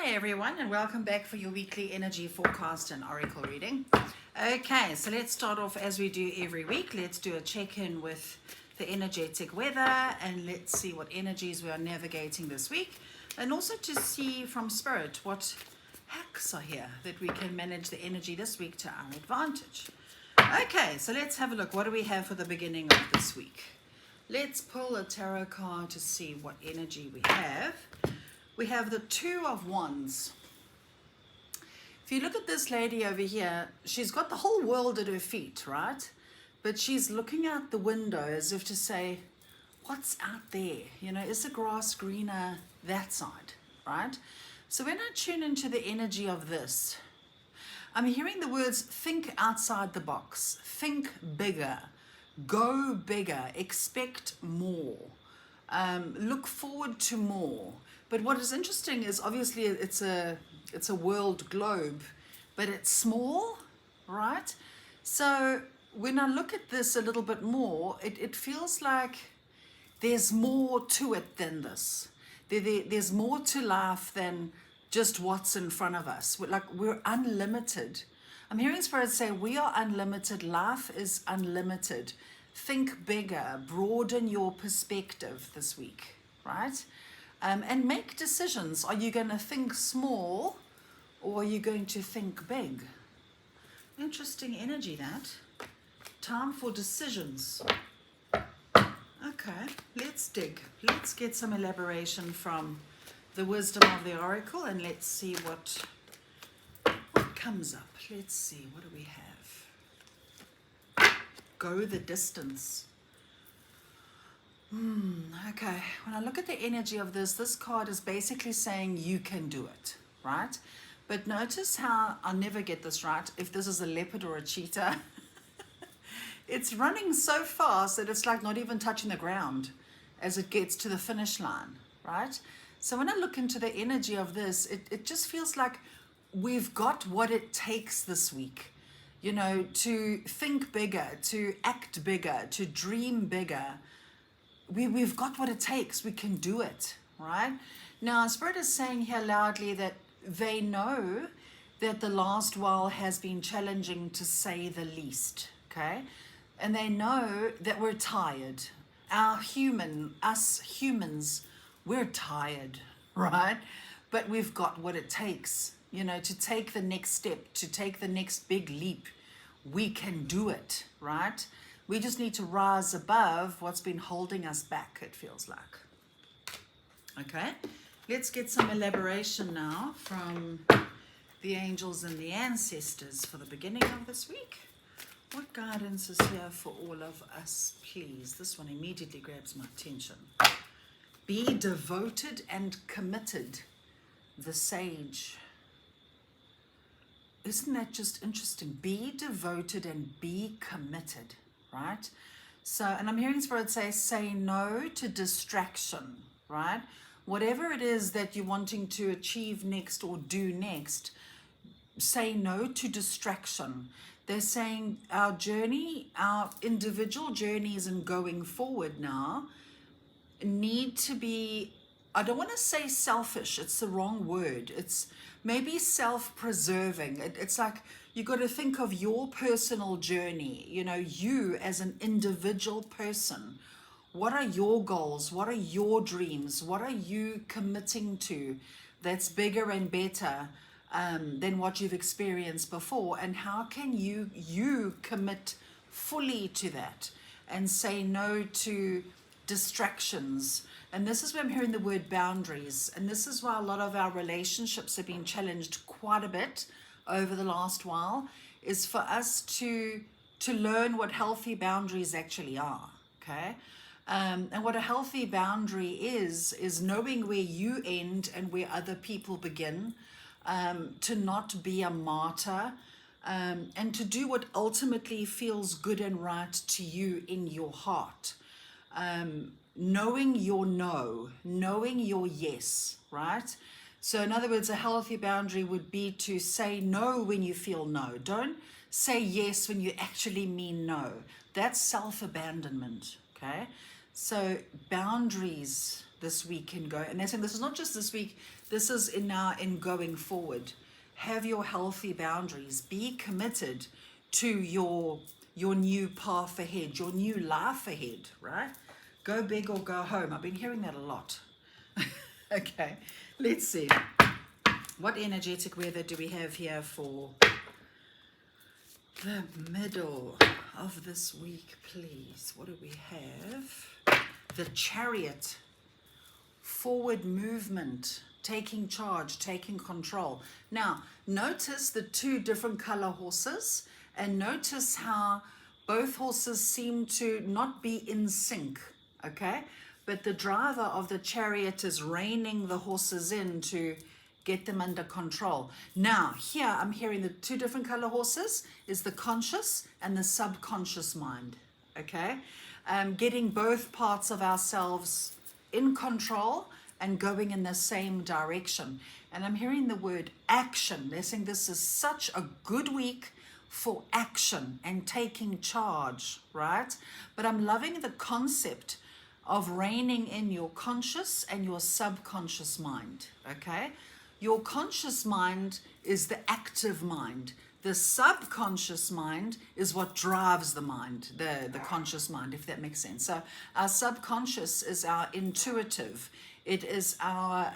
Hi everyone, and welcome back for your weekly energy forecast and oracle reading. Okay, so let's start off as we do every week. Let's do a check-in with the energetic weather and let's see what energies we are navigating this week, and also to see from spirit what hacks are here that we can manage the energy this week to our advantage. Okay, so let's have a look. What do we have for the beginning of this week? Let's pull a tarot card to see what energy we have. We have the Two of Wands. If you look at this lady over here, she's got the whole world at her feet, right? But she's looking out the window as if to say, what's out there? You know, is the grass greener that side, right? So when I tune into the energy of this, I'm hearing the words, think outside the box, think bigger, go bigger, expect more, look forward to more. But what is interesting is obviously it's a world globe, but it's small, right? So when I look at this a little bit more, it feels like there's more to it than this. There's more to life than just what's in front of us. We're unlimited. I'm hearing Spirit say we are unlimited. Life is unlimited. Think bigger, broaden your perspective this week, right? And make decisions. Are you going to think small or are you going to think big? Interesting energy, that. Time for decisions. Okay, let's dig. Let's get some elaboration from the wisdom of the oracle and let's see what comes up. Let's see, what do we have? Go the distance. Okay, when I look at the energy of this card is basically saying you can do it, right? But notice how I never get this right. If this is a leopard or a cheetah, it's running so fast that it's like not even touching the ground as it gets to the finish line, right? So when I look into the energy of this, it just feels like we've got what it takes this week, you know, to think bigger, to act bigger, to dream bigger. We've got what it takes. We can do it, right? Now, Spirit is saying here loudly that they know that the last while has been challenging, to say the least, okay? And they know that we're tired. Us humans, we're tired, right? But we've got what it takes, you know, to take the next step, to take the next big leap. We can do it, right? We just need to rise above what's been holding us back, it feels like. Okay, let's get some elaboration now from the angels and the ancestors for the beginning of this week. What guidance is here for all of us, please? This one immediately grabs my attention. Be devoted and committed, the sage. Isn't that just interesting? Be devoted and be committed. Right? So, and I'm hearing Spirit say no to distraction, right? Whatever it is that you're wanting to achieve next or do next, say no to distraction. They're saying our journey, our individual journeys and going forward now need to be, I don't want to say selfish, it's the wrong word. It's maybe self-preserving. It's like you got to think of your personal journey, you know, you as an individual person. What are your goals? What are your dreams? What are you committing to that's bigger and better than what you've experienced before? And how can you commit fully to that and say no to distractions? And this is where I'm hearing the word boundaries. And this is why a lot of our relationships have been challenged quite a bit over the last while, is for us to learn what healthy boundaries actually are, okay? And what a healthy boundary is knowing where you end and where other people begin, to not be a martyr, and to do what ultimately feels good and right to you in your heart. Knowing your no, knowing your yes, right? So in other words, a healthy boundary would be to say no when you feel no. Don't say yes when you actually mean no. That's self-abandonment, okay? So boundaries this week can go, and they're saying this is not just this week, This is in going forward. Have your healthy boundaries. Be committed to your new path ahead, your new life ahead, right? Go big or go home. I've been hearing that a lot. Okay, let's see. What energetic weather do we have here for the middle of this week, please? What do we have? The Chariot. Forward movement, taking charge, taking control. Now, notice the two different color horses, and notice how both horses seem to not be in sync, okay? But the driver of the Chariot is reining the horses in to get them under control. Now, here I'm hearing the two different color horses is the conscious and the subconscious mind, okay? Getting both parts of ourselves in control and going in the same direction. And I'm hearing the word action. They're saying this is such a good week for action and taking charge, right? But I'm loving the concept of reining in your conscious and your subconscious mind, okay? Your conscious mind is the active mind. The subconscious mind is what drives the mind, the conscious mind, if that makes sense. So our subconscious is our intuitive. It is our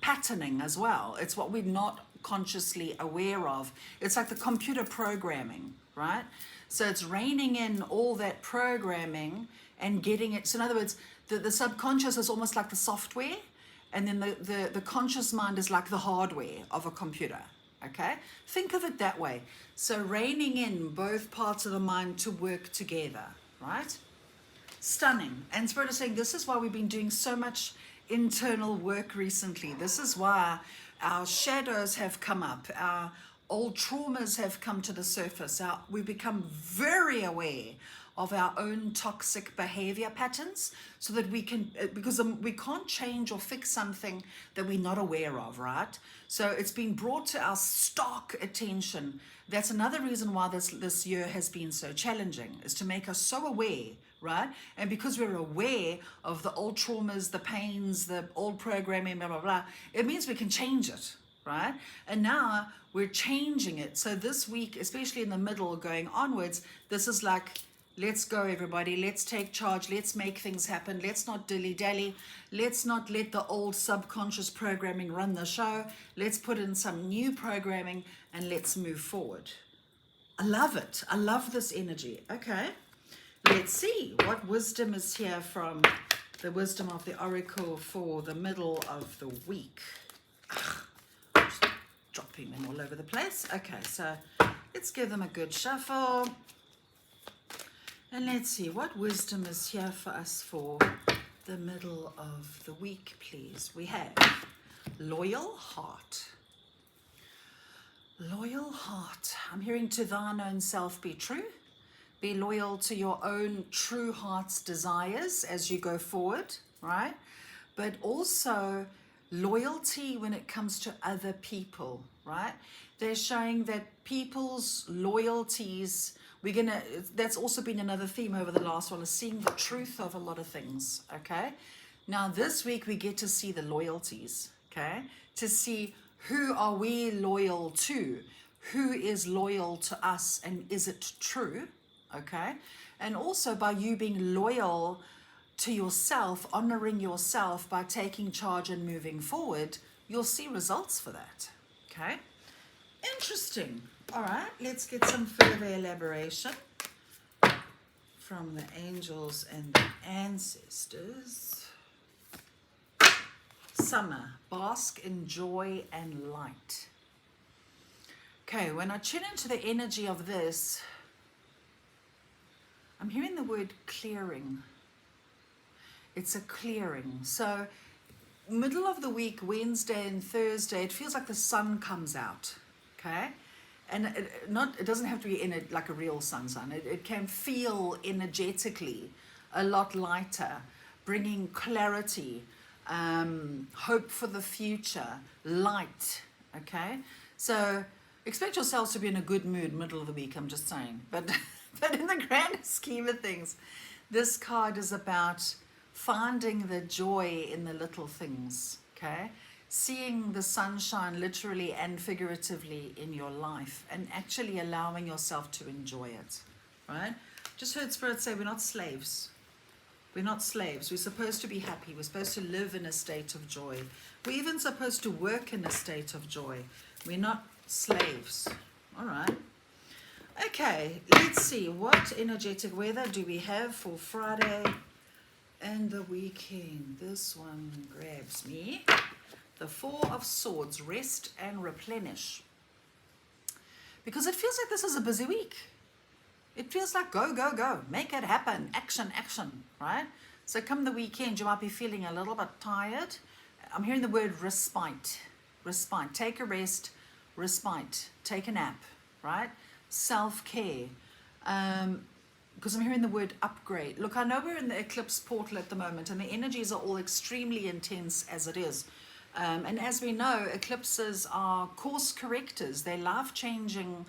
patterning as well. It's what we're not consciously aware of. It's like the computer programming, right? So it's reining in all that programming and getting it. So in other words, the subconscious is almost like the software, and then the conscious mind is like the hardware of a computer. Okay, think of it that way. So reining in both parts of the mind to work together, right? Stunning. And Spirit is saying this is why we've been doing so much internal work recently. This is why our shadows have come up, our old traumas have come to the surface. We've become very aware of our own toxic behavior patterns, so that we can, because we can't change or fix something that we're not aware of, right? So it's been brought to our stark attention. That's another reason why this year has been so challenging, is to make us so aware, right? And because we're aware of the old traumas, the pains, the old programming, blah, blah, blah, it means we can change it, right? And now we're changing it. So this week, especially in the middle going onwards, this is like, let's go, everybody. Let's take charge. Let's make things happen. Let's not dilly-dally. Let's not let the old subconscious programming run the show. Let's put in some new programming and let's move forward. I love it. I love this energy. Okay. Let's see what wisdom is here from the wisdom of the Oracle for the middle of the week. Just dropping them all over the place. Okay, so let's give them a good shuffle. And let's see, what wisdom is here for us for the middle of the week, please? We have loyal heart. Loyal heart. I'm hearing to thine own self be true. Be loyal to your own true heart's desires as you go forward, right? But also loyalty when it comes to other people, right? They're showing that people's loyalties, that's also been another theme over the last while, is seeing the truth of a lot of things, okay? Now this week we get to see the loyalties, okay? To see who are we loyal to, who is loyal to us, and is it true, okay? And also by you being loyal to yourself, honoring yourself by taking charge and moving forward, you'll see results for that, okay? Interesting. All right, let's get some further elaboration from the angels and the ancestors. Summer, bask in joy and light. Okay, when I tune into the energy of this, I'm hearing the word clearing. It's a clearing. So middle of the week, Wednesday and Thursday, it feels like the sun comes out, okay? And it doesn't have to be like a real sun. It can feel energetically a lot lighter, bringing clarity, hope for the future, light, okay? So expect yourselves to be in a good mood middle of the week, I'm just saying. But in the grand scheme of things, this card is about finding the joy in the little things, okay? seeing the sunshine literally and figuratively in your life and actually allowing yourself to enjoy it, right? Just heard Spirit say we're not slaves. We're not slaves. We're supposed to be happy. We're supposed to live in a state of joy. We're even supposed to work in a state of joy. We're not slaves. All right. Okay, let's see. What energetic weather do we have for Friday and the weekend? This one grabs me. The Four of Swords, rest and replenish. Because it feels like this is a busy week. It feels like go, go, go. Make it happen. Action, action, right? So come the weekend, you might be feeling a little bit tired. I'm hearing the word respite. Respite. Take a rest. Respite. Take a nap, right? Self-care. Because I'm hearing the word upgrade. Look, I know we're in the eclipse portal at the moment, and the energies are all extremely intense as it is. And as we know, eclipses are course correctors. They're life-changing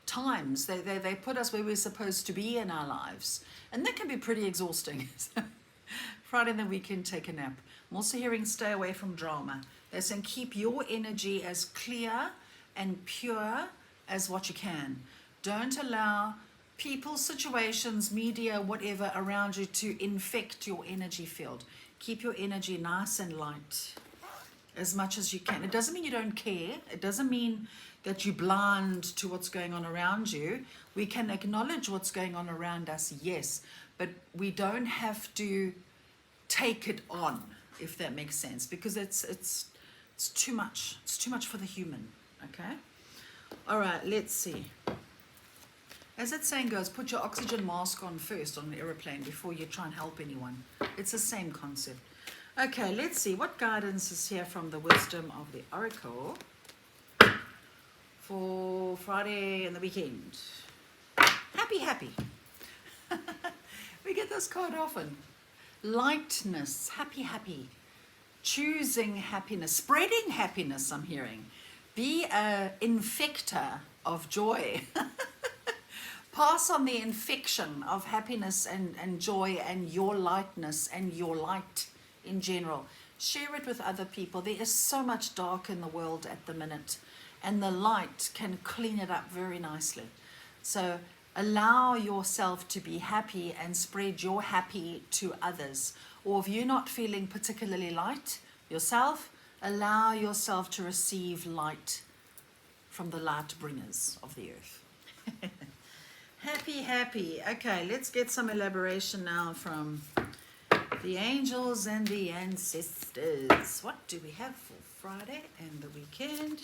times. They put us where we're supposed to be in our lives. And that can be pretty exhausting. Friday and the weekend, take a nap. I'm also hearing stay away from drama. They're saying keep your energy as clear and pure as what you can. Don't allow people, situations, media, whatever around you to infect your energy field. Keep your energy nice and light as much as you can. It doesn't mean you don't care. It doesn't mean that you're blind to what's going on around you. We can acknowledge what's going on around us, yes, but we don't have to take it on, if that makes sense, because it's too much. It's too much for the human, okay? All right, let's see. As that saying goes, put your oxygen mask on first on an aeroplane before you try and help anyone. It's the same concept. Okay, let's see. What guidance is here from the wisdom of the Oracle for Friday and the weekend? Happy, happy. We get this card often. Lightness, happy, happy. Choosing happiness, spreading happiness, I'm hearing. Be an infector of joy. Pass on the infection of happiness and joy and your lightness and your light in general. Share it with other people. There is so much dark in the world at the minute, and the light can clean it up very nicely. So allow yourself to be happy and spread your happy to others. Or if you're not feeling particularly light yourself, allow yourself to receive light from the light bringers of the earth. Happy, happy. Okay, let's get some elaboration now from the angels and the ancestors. What do we have for Friday and the weekend?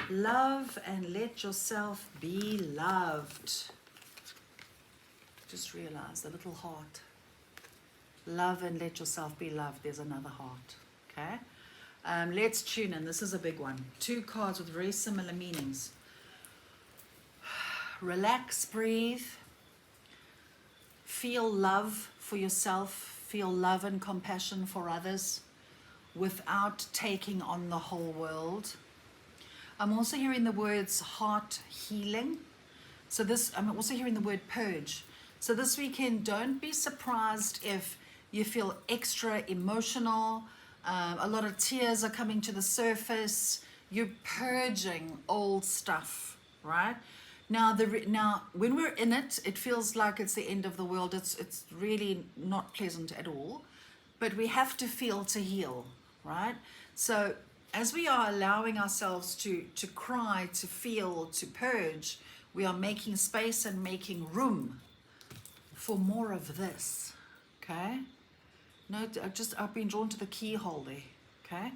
Love and let yourself be loved. Just realize the little heart. Love and let yourself be loved. There's another heart. Okay? Let's tune in. This is a big one. 2 cards with very similar meanings. Relax, breathe. Feel love for yourself. Feel love and compassion for others without taking on the whole world. I'm also hearing the words heart healing. So I'm also hearing the word purge. So this weekend, don't be surprised if you feel extra emotional. A lot of tears are coming to the surface. You're purging old stuff, right? Now, when we're in it, it feels like it's the end of the world. It's really not pleasant at all. But we have to feel to heal, right? So as we are allowing ourselves to cry, to feel, to purge, we are making space and making room for more of this, okay? No, I've been drawn to the keyhole there, okay?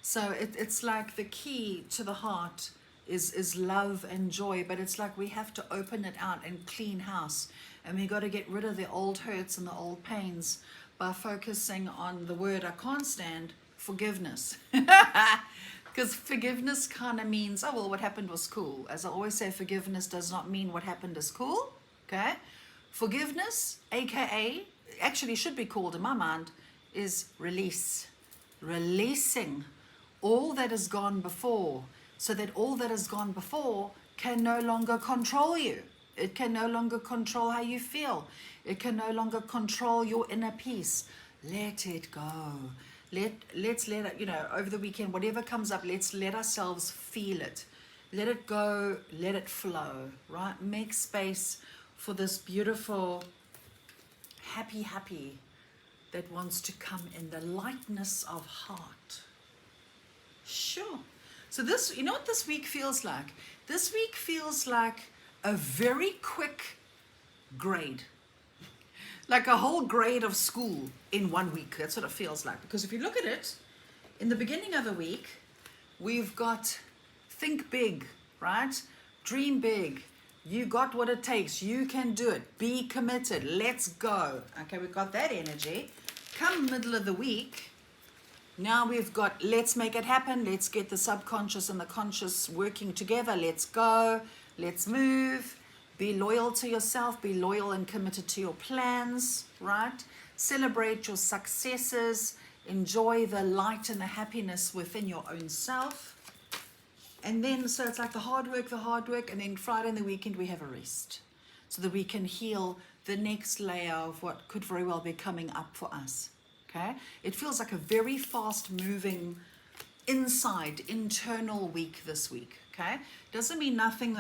So it's like the key to the heart is love and joy, but it's like we have to open it out and clean house, and we got to get rid of the old hurts and the old pains by focusing on the word I can't stand, forgiveness. Because forgiveness kind of means, oh, well, what happened was cool. As I always say, forgiveness does not mean what happened is cool, okay? Forgiveness, aka, actually should be called in my mind, is release. Releasing all that has gone before, so that all that has gone before can no longer control you. It can no longer control how you feel. It can no longer control your inner peace. Let it go. Let's let it, over the weekend, whatever comes up, let's let ourselves feel it. Let it go, let it flow, right? Make space for this beautiful, happy that wants to come in the lightness of heart. Sure. So this, you know what this week feels like? This week feels like a very quick grade. Like a whole grade of school in 1 week. That's what it feels like. Because if you look at it, in the beginning of the week, we've got think big, right? Dream big. You got what it takes. You can do it. Be committed. Let's go. Okay, we've got that energy. Come middle of the week, now we've got let's make it happen. Let's get the subconscious and the conscious working together. Let's go. Let's move. Be loyal to yourself. Be loyal and committed to your plans, right? Celebrate your successes. Enjoy the light and the happiness within your own self. And then, so it's like the hard work, and then Friday and the weekend we have a rest. So that we can heal the next layer of what could very well be coming up for us, okay? It feels like a very fast-moving internal week this week, okay? Doesn't mean nothing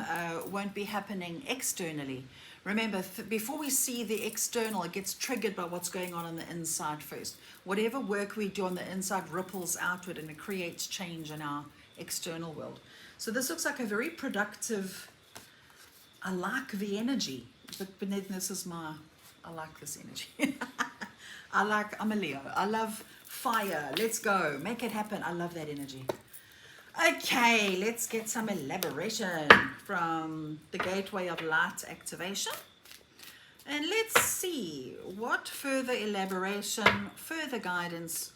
won't be happening externally. Remember, before we see the external, it gets triggered by what's going on the inside first. Whatever work we do on the inside ripples outward and it creates change in our external world. So this looks like a very productive, I like the energy, but beneath this is I like this energy. I'm a Leo. I love fire. Let's go. Make it happen. I love that energy. Okay, let's get some elaboration from the Gateway of Light activation. And let's see what further elaboration, further guidance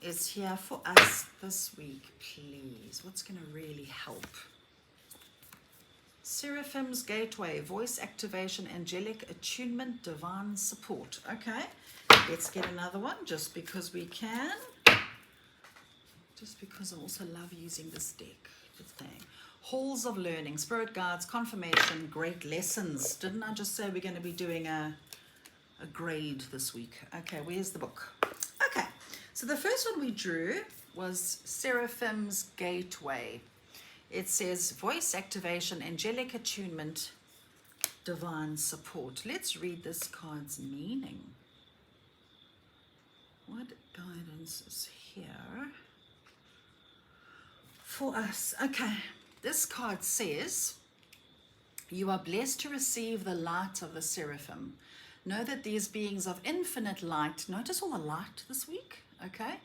is here for us this week, please. What's going to really help? Seraphim's Gateway, voice activation, angelic attunement, divine support. Okay, let's get another one just because we can. Just because I also love using this deck. The thing. Halls of learning, spirit guides, confirmation, great lessons. Didn't I just say we're going to be doing a grade this week? Okay, where's the book? Okay, so the first one we drew was Seraphim's Gateway. It says voice activation, angelic attunement, divine support. Let's read this card's meaning. What guidance is here for us? Okay, this card says, you are blessed to receive the light of the seraphim. Know that these beings of infinite light, notice all the light this week, okay?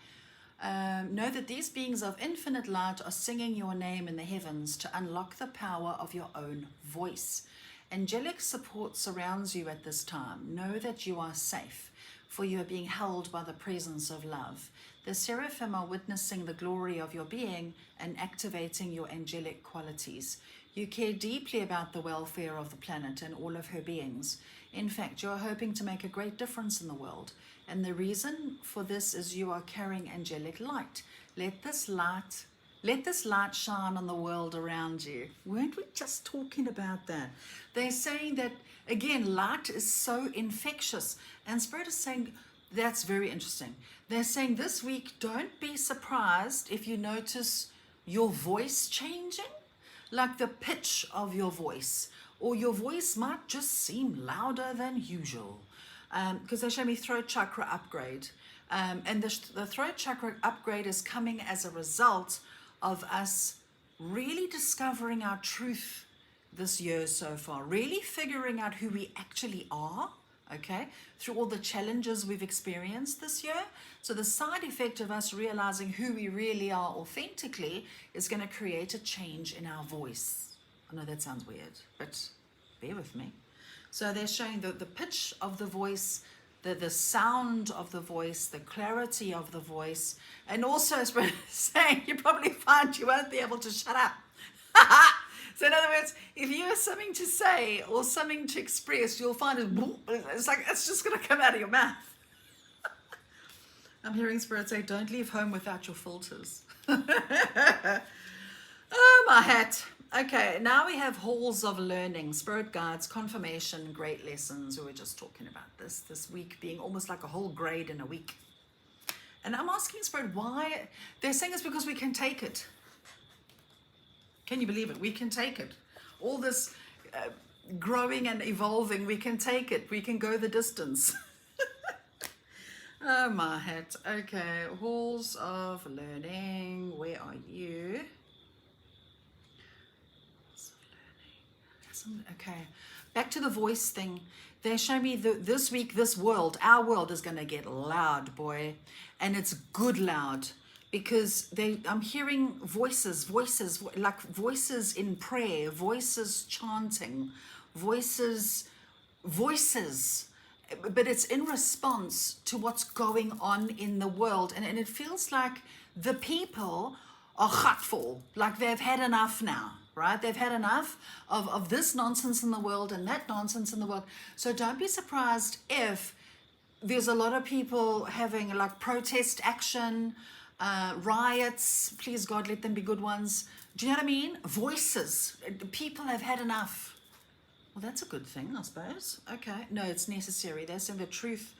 Know that these beings of infinite light are singing your name in the heavens to unlock the power of your own voice. Angelic support surrounds you at this time. Know that you are safe, for you are being held by the presence of love. The seraphim are witnessing the glory of your being and activating your angelic qualities. You care deeply about the welfare of the planet and all of her beings. In fact, you are hoping to make a great difference in the world. And the reason for this is you are carrying angelic light. Let this light shine on the world around you. Weren't we just talking about that? They're saying that, again, light is so infectious. And Spirit is saying, that's very interesting. They're saying this week, don't be surprised if you notice your voice changing, like the pitch of your voice, or your voice might just seem louder than usual. Because they show me throat chakra upgrade. And the throat chakra upgrade is coming as a result of us really discovering our truth this year so far, really figuring out who we actually are, okay, through all the challenges we've experienced this year. So the side effect of us realizing who we really are authentically is going to create a change in our voice. I know that sounds weird, but bear with me. So they're showing the pitch of the voice, the sound of the voice, the clarity of the voice, and also saying you probably find you won't be able to shut up. So in other words, if you have something to say or something to express, you'll find it's like it's just going to come out of your mouth. I'm hearing Spirit say, don't leave home without your filters. Oh, my hat. Okay, now we have halls of learning, spirit guides, confirmation, great lessons. We were just talking about this week being almost like a whole grade in a week. And I'm asking Spirit, why? They're saying it's because we can take it. Can you believe it? We can take it. All this growing and evolving, we can take it. We can go the distance. Oh my hat. Okay, halls of learning. Where are you? Okay, back to the voice thing. They show me this week, this world, our world is going to get loud, boy. And it's good loud, because I'm hearing voices, like voices in prayer, voices chanting, voices, but it's in response to what's going on in the world. And it feels like the people are hurtful, like they've had enough now, right? They've had enough of this nonsense in the world and that nonsense in the world. So don't be surprised if there's a lot of people having like protest action, riots. Please God, let them be good ones. Do you know what I mean? Voices. People have had enough. Well, that's a good thing, I suppose. Okay. No, it's necessary. They're saying the truth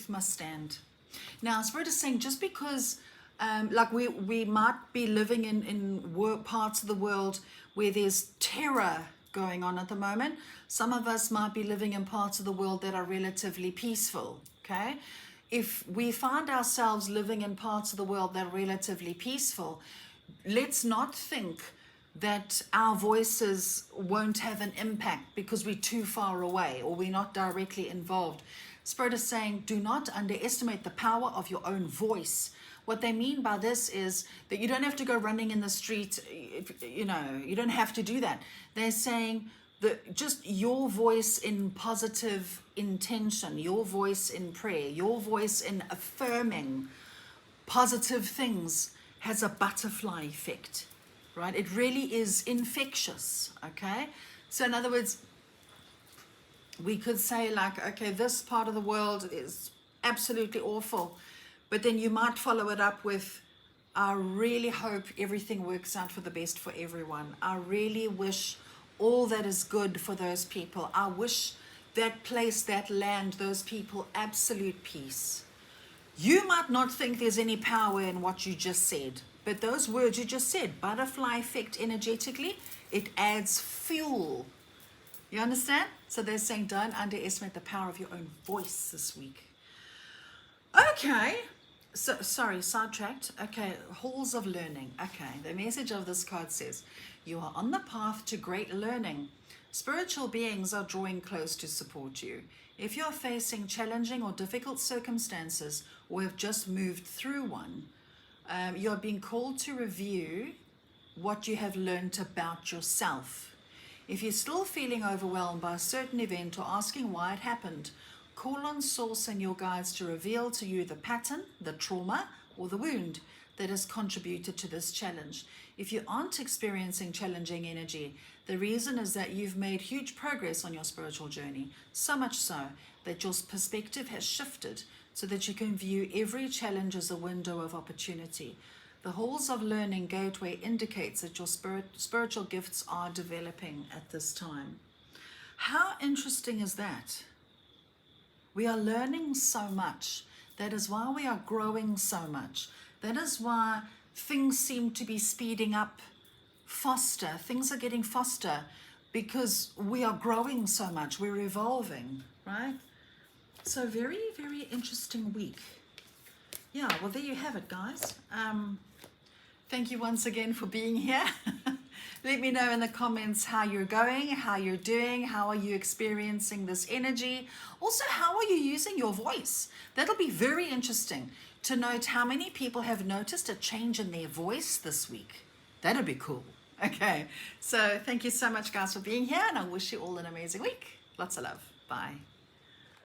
must stand. Now, Spirit is saying just because like we might be living in parts of the world where there's terror going on at the moment. Some of us might be living in parts of the world that are relatively peaceful, okay? If we find ourselves living in parts of the world that are relatively peaceful, let's not think that our voices won't have an impact because we're too far away or we're not directly involved. Spirit is saying, do not underestimate the power of your own voice. What they mean by this is that you don't have to go running in the street, you don't have to do that. They're saying that just your voice in positive intention, your voice in prayer, your voice in affirming positive things has a butterfly effect, right? It really is infectious, okay? So in other words, we could say like, okay, this part of the world is absolutely awful. But then you might follow it up with, I really hope everything works out for the best for everyone. I really wish all that is good for those people. I wish that place, that land, those people, absolute peace. You might not think there's any power in what you just said, but those words you just said, butterfly effect energetically, it adds fuel. You understand? So they're saying don't underestimate the power of your own voice this week. Okay. So, sorry, sidetracked. Okay, halls of learning. Okay, the message of this card says, you are on the path to great learning. Spiritual beings are drawing close to support you. If you're facing challenging or difficult circumstances or have just moved through one, you're being called to review what you have learned about yourself. If you're still feeling overwhelmed by a certain event or asking why it happened, call on Source and your guides to reveal to you the pattern, the trauma, or the wound that has contributed to this challenge. If you aren't experiencing challenging energy, the reason is that you've made huge progress on your spiritual journey, so much so that your perspective has shifted so that you can view every challenge as a window of opportunity. The halls of learning gateway indicates that your spiritual gifts are developing at this time. How interesting is that? We are learning so much. That is why we are growing so much. That is why things seem to be speeding up faster. Things are getting faster because we are growing so much. We're evolving, right? So very, very interesting week. Yeah, well, there you have it, guys. Thank you once again for being here. Let me know in the comments how you're going, how you're doing, how are you experiencing this energy. Also, how are you using your voice? That'll be very interesting to note how many people have noticed a change in their voice this week. That'd be cool. Okay, so thank you so much, guys, for being here, and I wish you all an amazing week. Lots of love. Bye.